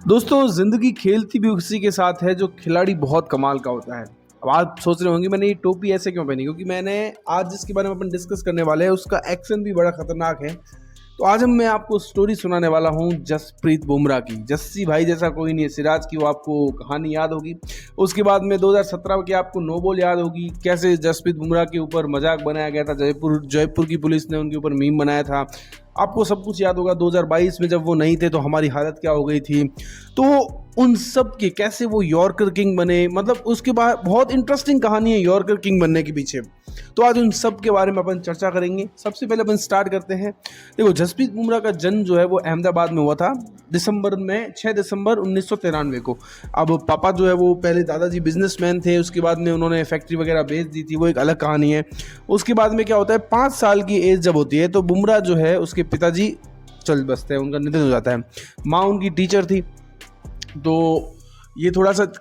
दोस्तों, ज़िंदगी खेलती भी उसी के साथ है जो खिलाड़ी बहुत कमाल का होता है। अब आप सोच रहे होंगे मैंने ये टोपी ऐसे क्यों पहनी, क्योंकि मैंने आज जिसके बारे में अपन डिस्कस करने वाले हैं उसका एक्शन भी बड़ा खतरनाक है। तो आज मैं आपको स्टोरी सुनाने वाला हूँ जसप्रीत बुमराह की। जस्सी भाई जैसा कोई नहीं है, सिराज की वो आपको कहानी याद होगी। उसके बाद में 2017 की आपको नो बॉल याद होगी, कैसे जसप्रीत बुमराह के ऊपर मजाक बनाया गया था। जयपुर की पुलिस ने उनके ऊपर मीम बनाया था। आपको सब कुछ याद होगा 2022 में जब वो नहीं थे तो हमारी हालत क्या हो गई थी। तो उन सब के कैसे वो यॉर्कर किंग बने, मतलब उसके बाद बहुत इंटरेस्टिंग कहानी है यॉर्कर किंग बनने के पीछे। तो आज उन सब के बारे में अपन चर्चा करेंगे। सबसे पहले अपन स्टार्ट करते हैं। देखो, जसप्रीत बुमराह का जन्म जो है वो अहमदाबाद में हुआ था दिसंबर में 6 दिसंबर 1993 को। अब पापा जो है वो पहले दादाजी बिजनेसमैन थे, उसके बाद में उन्होंने फैक्ट्री वगैरह बेच दी थी, वो एक अलग कहानी है। उसके बाद में क्या होता है, 5 साल की एज जब होती है तो बुमराह जो है उसके पिताजी चल बसते हैं, उनका निधन हो जाता है। माँ उनकी टीचर थी, तो ये थोड़ा सा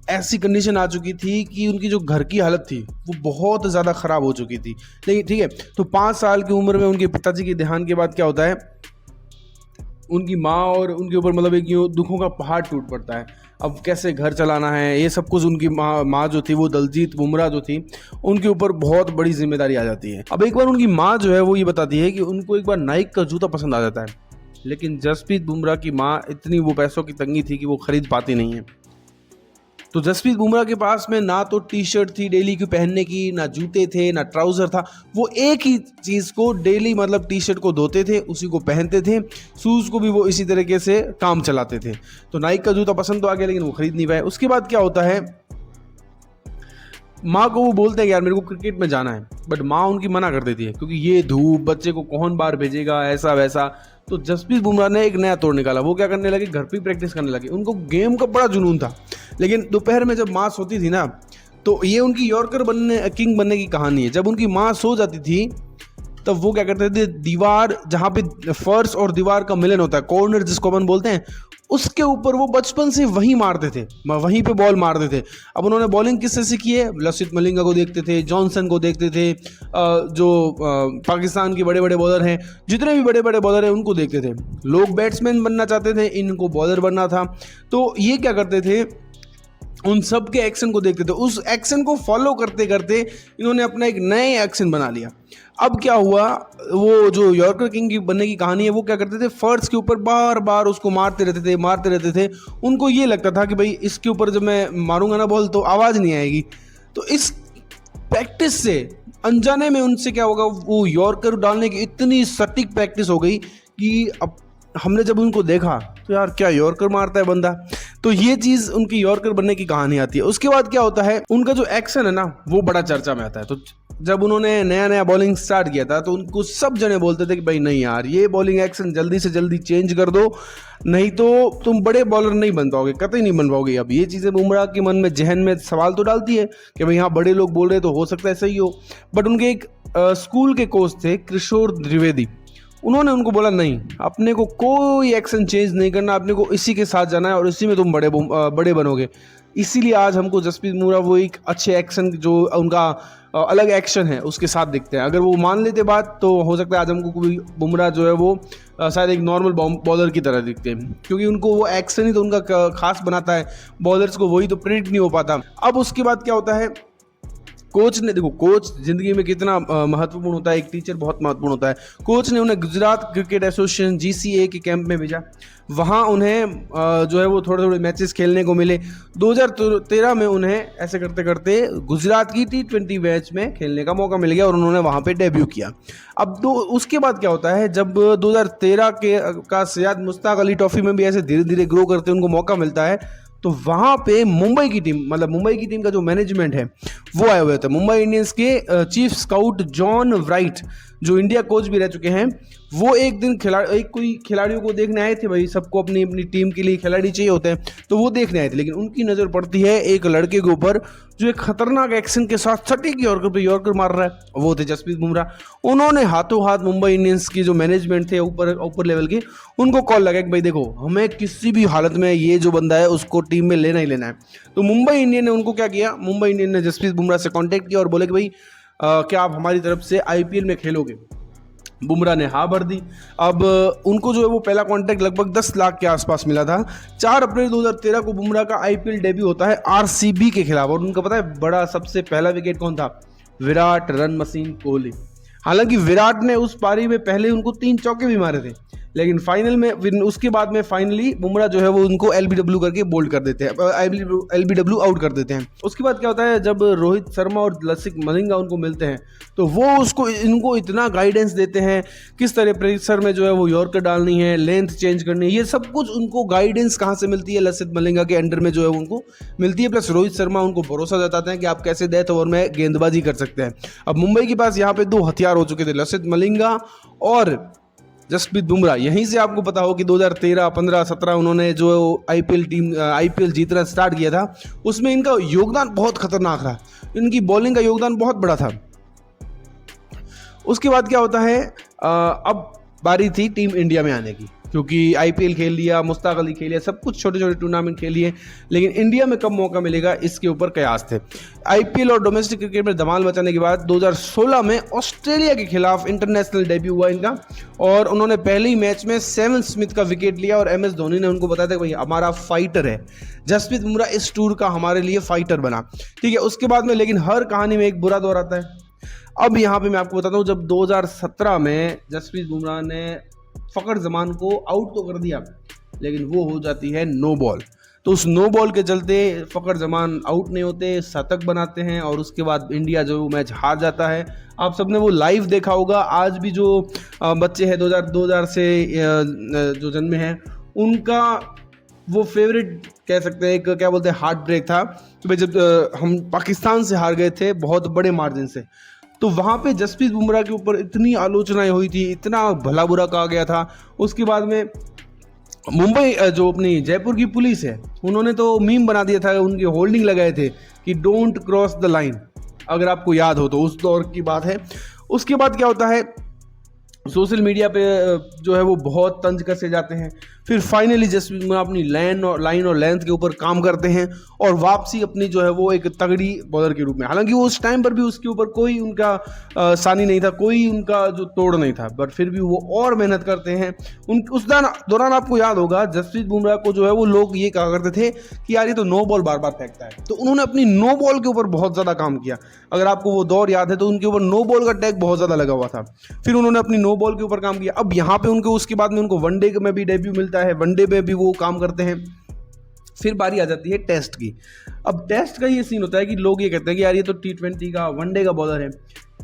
ऐसी कंडीशन आ चुकी थी कि उनकी जो घर की हालत थी वो बहुत ज़्यादा ख़राब हो चुकी थी। लेकिन ठीक है, तो 5 साल की उम्र में उनके पिताजी के देहांत के बाद क्या होता है, उनकी माँ और उनके ऊपर मतलब एक यूँ दुखों का पहाड़ टूट पड़ता है। अब कैसे घर चलाना है, ये सब कुछ उनकी माँ जो थी वो दलजीत बुमराह जो थी उनके ऊपर बहुत बड़ी जिम्मेदारी आ जाती है। अब एक बार उनकी माँ जो है वो ये बताती है कि उनको एक बार नाइक का जूता पसंद आ जाता है, लेकिन जसप्रीत बुमराह की माँ इतनी वो पैसों की तंगी थी कि वो खरीद पाती नहीं है। तो जसप्रीत बुमराह के पास में ना तो टी शर्ट थी डेली की पहनने की, ना जूते थे, ना ट्राउज़र था। वो एक ही चीज़ को डेली मतलब टी शर्ट को धोते थे, उसी को पहनते थे, शूज़ को भी वो इसी तरीके से काम चलाते थे। तो नाइक का जूता पसंद तो आ गया लेकिन वो खरीद नहीं पाए। उसके बाद क्या होता है, माँ को वो बोलते हैं कि यार मेरे को क्रिकेट में जाना है, बट माँ उनकी मना कर देती है क्योंकि ये धूप, बच्चे को कौन बाहर भेजेगा, ऐसा वैसा। तो जसप्रीत बुमराह ने एक नया तोड़ निकाला। वो क्या करने लगे, घर पे प्रैक्टिस करने लगे। उनको गेम का बड़ा जुनून था। लेकिन दोपहर में जब माँ सोती थी ना, तो ये उनकी यॉर्कर बनने किंग बनने की कहानी है। जब उनकी माँ सो जाती थी तब वो क्या करते थे, दीवार जहाँ पे फर्श और दीवार का मिलन होता है, कॉर्नर जिसको अपन बोलते हैं, उसके ऊपर वो बचपन से वहीं मारते थे, वहीं पे बॉल मारते थे। अब उन्होंने बॉलिंग किससे सीखी है, लसित मलिंगा को देखते थे, जॉनसन को देखते थे, पाकिस्तान के बड़े बड़े बॉलर हैं, जितने भी बड़े बड़े बॉलर हैं उनको देखते थे। लोग बैट्समैन बनना चाहते थे, इनको बॉलर बनना था। तो ये क्या करते थे, उन सब के एक्शन को देखते थे, उस एक्शन को फॉलो करते करते इन्होंने अपना एक नए एक्शन बना लिया। अब क्या हुआ, वो जो यॉर्कर किंग की बनने की कहानी है, वो क्या करते थे, फर्श के ऊपर बार बार उसको मारते रहते थे। उनको ये लगता था कि भाई इसके ऊपर जब मैं मारूंगा ना बॉल तो आवाज़ नहीं आएगी। तो इस प्रैक्टिस से अनजाने में उनसे क्या होगा, वो यॉर्कर डालने की इतनी सटीक प्रैक्टिस हो गई कि अब हमने जब उनको देखा तो यार क्या यॉर्कर मारता है बंदा। तो ये चीज़ उनकी यॉर्कर बनने की कहानी आती है। उसके बाद क्या होता है, उनका जो एक्शन है ना वो बड़ा चर्चा में आता है। तो जब उन्होंने नया नया बॉलिंग स्टार्ट किया था तो उनको सब जने बोलते थे कि भाई नहीं यार, ये बॉलिंग एक्शन जल्दी से जल्दी चेंज कर दो, नहीं तो तुम बड़े बॉलर नहीं बन पाओगे, कतई नहीं बन पाओगे। अब ये चीज़ें बुमराह के मन में, जहन में सवाल तो डालती है कि भाई हाँ बड़े लोग बोल रहे तो हो सकता है सही हो। बट उनके एक स्कूल के कोच थे किशोर द्विवेदी, उन्होंने उनको बोला नहीं, अपने को कोई एक्शन चेंज नहीं करना, अपने को इसी के साथ जाना है और इसी में तुम बड़े बनोगे। इसीलिए आज हमको जसप्रीत बुमराह वो एक अच्छे एक्शन, जो उनका अलग एक्शन है उसके साथ दिखते हैं। अगर वो मान लेते बात तो हो सकता है आज हमको कोई बुमराह जो है वो शायद एक नॉर्मल बॉलर की तरह दिखते हैं, क्योंकि उनको वो एक्शन ही तो उनका खास बनाता है। बॉलर्स को वही तो प्रेडिक्ट नहीं हो पाता। अब उसके बाद क्या होता है, कोच ने, देखो कोच जिंदगी में कितना महत्वपूर्ण होता है, एक टीचर बहुत महत्वपूर्ण होता है। कोच ने उन्हें गुजरात क्रिकेट एसोसिएशन GCA के कैंप में भेजा। वहाँ उन्हें जो है वो थोड़े थोड़े मैचेस खेलने को मिले। 2013 में उन्हें ऐसे करते करते गुजरात की T20 मैच में खेलने का मौका मिल गया और उन्होंने वहाँ पे डेब्यू किया। अब उसके बाद क्या होता है, जब 2013 का सैयद मुश्ताक अली ट्रॉफी में भी ऐसे धीरे धीरे ग्रो करते उनको मौका मिलता है, तो वहाँ पे मुंबई की टीम, मतलब मुंबई की टीम का जो मैनेजमेंट है वो आए हुए थे। मुंबई इंडियंस के चीफ स्काउट जॉन व्राइट, जो इंडिया कोच भी रह चुके हैं, वो एक दिन कोई खिलाड़ियों को देखने आए थे। भाई सबको अपनी अपनी टीम के लिए खिलाड़ी चाहिए होते हैं, तो वो देखने आए थे। लेकिन उनकी नज़र पड़ती है एक लड़के के ऊपर जो एक खतरनाक एक्शन के साथ सटीक यॉर्कर मार रहा है, वो थे जसप्रीत बुमराह। उन्होंने हाथों हाथ मुंबई इंडियंस की जो मैनेजमेंट थे ऊपर लेवल की, उनको कॉल लगा कि भाई देखो हमें किसी भी हालत में ये जो बंदा है उसको टीम में लेना ही लेना है। तो मुंबई इंडियन ने उनको क्या किया, मुंबई इंडियन ने जसप्रीत बुमराह से कॉन्टैक्ट किया और बोले कि भाई क्या आप हमारी तरफ से IPL में खेलोगे। बुमराह ने हाँ भर दी। अब उनको जो है वो पहला कॉन्ट्रैक्ट लगभग 10 लाख के आसपास मिला था। 4 अप्रैल 2013 को बुमराह का आईपीएल डेब्यू होता है आरसीबी के खिलाफ, और उनका पता है बड़ा सबसे पहला विकेट कौन था? Virat run machine Kohli. हालांकि विराट ने उस पारी में पहले उनको 3 चौके भी मारे थे, लेकिन फाइनल में उसके बाद में फाइनली बुमराह जो है वो उनको एलबीडब्ल्यू करके बोल्ड कर देते हैं, एलबीडब्ल्यू आउट कर देते हैं। उसके बाद क्या होता है, जब रोहित शर्मा और लसित मलिंगा उनको मिलते हैं तो वो इनको इतना गाइडेंस देते हैं किस तरह प्रेशर में जो है वो यॉर्कर डालनी है, लेंथ चेंज करनी है, ये सब कुछ उनको गाइडेंस कहाँ से मिलती है? लसित मलिंगा के अंडर में जो है उनको मिलती है। प्लस रोहित शर्मा उनको भरोसा जताते हैं कि आप कैसे डेथ ओवर में गेंदबाजी कर सकते हैं। अब मुंबई के पास यहाँ पे 2 हथियार हो चुके थे, लसित मलिंगा और जसप्रीत बुमराह। यहीं से आपको पता हो कि 2013, 15, 17 उन्होंने जो आईपीएल जीतना स्टार्ट किया था, उसमें इनका योगदान बहुत खतरनाक रहा। इनकी बॉलिंग का योगदान बहुत बड़ा था। उसके बाद क्या होता है, अब बारी थी टीम इंडिया में आने की, क्योंकि आईपीएल खेल लिया, मुश्ताक अली खेल लिया, सब कुछ छोटे छोटे टूर्नामेंट खेल लिए, लेकिन इंडिया में कब मौका मिलेगा इसके ऊपर कयास थे। आईपीएल और डोमेस्टिक क्रिकेट में धमाल मचाने के बाद 2016 में ऑस्ट्रेलिया के खिलाफ इंटरनेशनल डेब्यू हुआ इनका, और उन्होंने पहले ही मैच में सेवन स्मिथ का विकेट लिया, और एमएस धोनी ने उनको बताया था भाई हमारा फाइटर है जसप्रीत बुमराह, इस टूर का हमारे लिए फाइटर बना। ठीक है, उसके बाद में लेकिन हर कहानी में एक बुरा दौर आता है। अब यहाँ पे मैं आपको बताता हूँ, जब 2017 में जसप्रीत बुमराह ने फ़खर जमान को आउट तो कर दिया, लेकिन वो हो जाती है नो बॉल। तो उस नो बॉल के चलते फ़खर जमान आउट नहीं होते, शतक बनाते हैं, और उसके बाद इंडिया जो मैच हार जाता है। आप सबने वो लाइव देखा होगा। आज भी जो बच्चे हैं 2000 से जो जन्मे हैं, उनका वो फेवरेट कह सकते हैं, एक क्या बोलते हैं, हार्ट ब्रेक था कि भाई जब हम पाकिस्तान से हार गए थे बहुत बड़े मार्जिन से, तो वहाँ पे जसप्रीत बुमराह के ऊपर इतनी आलोचनाएं हुई थी, इतना भला बुरा कहा गया था। उसके बाद में मुंबई जो अपनी जयपुर की पुलिस है, उन्होंने तो मीम बना दिया था, उनके होल्डिंग लगाए थे कि डोंट क्रॉस द लाइन, अगर आपको याद हो तो उस दौर की बात है। उसके बाद क्या होता है, सोशल मीडिया पे जो है वो बहुत तंज कसे जाते हैं। फिर फाइनली जसप्रीत बुमराह अपनी लाइन और लेंथ के ऊपर काम करते हैं, और वापसी अपनी जो है वो एक तगड़ी बॉलर के रूप में। हालांकि वो उस टाइम पर भी उसके ऊपर कोई उनका सानी नहीं था, कोई उनका जो तोड़ नहीं था, बट फिर भी वो और मेहनत करते हैं। उस दौरान आपको याद होगा जसप्रीत बुमराह को जो है वो लोग ये कहा करते थे कि यार ये तो नो बॉल बार बार फेंकता है, तो उन्होंने अपनी नो बॉल के ऊपर बहुत ज़्यादा काम किया। अगर आपको वो दौर याद है तो उनके ऊपर नो बॉल का टैग बहुत ज़्यादा लगा हुआ था। फिर उन्होंने अपनी नो बॉल के ऊपर काम किया। अब यहाँ पे उनको उसके बाद में उनको वनडे में भी डेब्यू मिलता है, वनडे में भी वो काम करते हैं। फिर बारी आ जाती है टेस्ट की। अब टेस्ट का ये सीन होता है कि लोग ये कहते हैं कि यार ये तो T20 का वनडे का बॉलर है,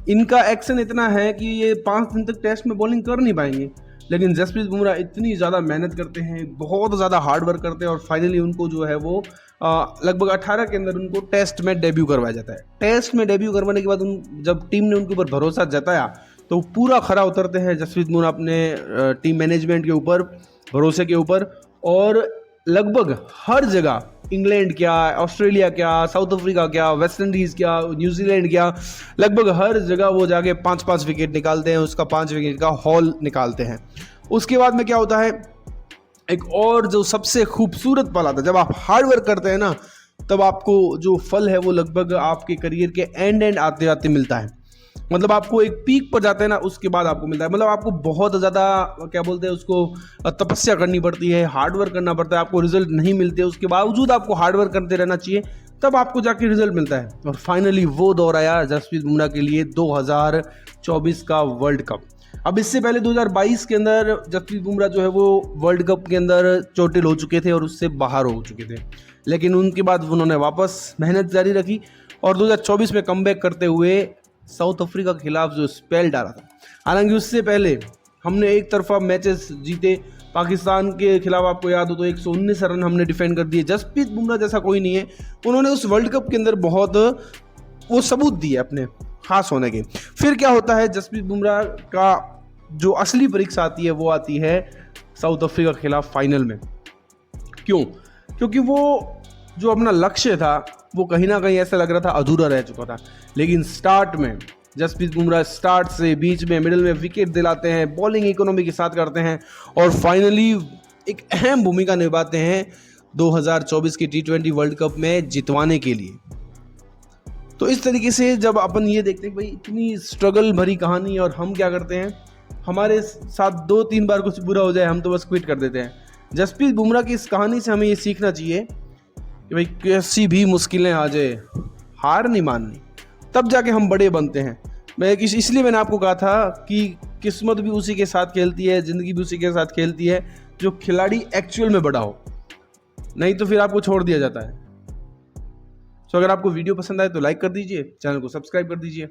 इनका एक्शन इतना है कि ये 5 दिन तक टेस्ट में बॉलिंग कर नहीं पाएंगे। लेकिन जसप्रीत बुमराह इतनी ज़्यादा मेहनत करते हैं, बहुत ज़्यादा हार्ड वर्क करते हैं, और फाइनली उनको जो है वो लगभग 18 के अंदर उनको टेस्ट में डेब्यू करवाया जाता है। टेस्ट में डेब्यू करवाने के बाद जब टीम ने उनके ऊपर भरोसा जताया तो पूरा खरा उतरते हैं जसप्रीत बुमराह अपने टीम मैनेजमेंट के ऊपर, भरोसे के ऊपर, और लगभग हर जगह, इंग्लैंड क्या, ऑस्ट्रेलिया क्या, साउथ अफ्रीका क्या, वेस्ट इंडीज़ क्या, न्यूजीलैंड क्या, लगभग हर जगह वो जाके 5-5 विकेट निकालते हैं, उसका 5 विकेट का हॉल निकालते हैं। उसके बाद में क्या होता है, एक और जो सबसे खूबसूरत पल आता है, जब आप हार्ड वर्क करते हैं ना, तब आपको जो फल है वो लगभग आपके करियर के एंड आते आते मिलता है। मतलब आपको एक पीक पर जाते हैं ना, उसके बाद आपको मिलता है। मतलब आपको बहुत ज़्यादा क्या बोलते हैं उसको, तपस्या करनी पड़ती है, हार्ड वर्क करना पड़ता है, आपको रिजल्ट नहीं मिलते, उसके बावजूद आपको हार्ड वर्क करते रहना चाहिए, तब आपको जाके रिजल्ट मिलता है। और फाइनली वो दौर आया जसप्रीत बुमराह के लिए 2024 का वर्ल्ड कप। अब इससे पहले 2022 के अंदर जसप्रीत बुमराह जो है वो वर्ल्ड कप के अंदर चोटिल हो चुके थे और उससे बाहर हो चुके थे, लेकिन उनके बाद उन्होंने वापस मेहनत जारी रखी और 2024 में कमबैक करते हुए साउथ अफ्रीका के खिलाफ जो स्पेल डाला था। हालांकि उससे पहले हमने एक तरफा मैचेस जीते, पाकिस्तान के खिलाफ आपको याद हो तो 119 रन हमने डिफेंड कर दिए। जसप्रीत बुमराह जैसा कोई नहीं है, उन्होंने उस वर्ल्ड कप के अंदर बहुत वो सबूत दिए अपने खास होने के। फिर क्या होता है, जसप्रीत बुमराह का जो असली परीक्षा आती है वो आती है साउथ अफ्रीका के खिलाफ फाइनल में। क्यों? क्योंकि वो जो अपना लक्ष्य था वो कहीं ना कहीं ऐसा लग रहा था अधूरा रह चुका था। लेकिन स्टार्ट में जसप्रीत बुमराह स्टार्ट से बीच में मिडिल में विकेट दिलाते हैं, बॉलिंग इकोनॉमी के साथ करते हैं और फाइनली एक अहम भूमिका निभाते हैं 2024 की T20 वर्ल्ड कप में जितवाने के लिए। तो इस तरीके से जब अपन ये देखते हैं कि भाई इतनी स्ट्रगल भरी कहानी और हम क्या करते हैं, हमारे साथ 2-3 बार कुछ बुरा हो जाए हम तो बस क्विट कर देते हैं। जसप्रीत बुमराह की इस कहानी से हमें ये सीखना चाहिए कि भाई कैसी भी मुश्किलें आ जाए हार नहीं माननी, तब जाके हम बड़े बनते हैं। इसलिए मैंने आपको कहा था कि किस्मत भी उसी के साथ खेलती है, ज़िंदगी भी उसी के साथ खेलती है जो खिलाड़ी एक्चुअल में बड़ा हो, नहीं तो फिर आपको छोड़ दिया जाता है। तो अगर आपको वीडियो पसंद आए तो लाइक कर दीजिए, चैनल को सब्सक्राइब कर दीजिए।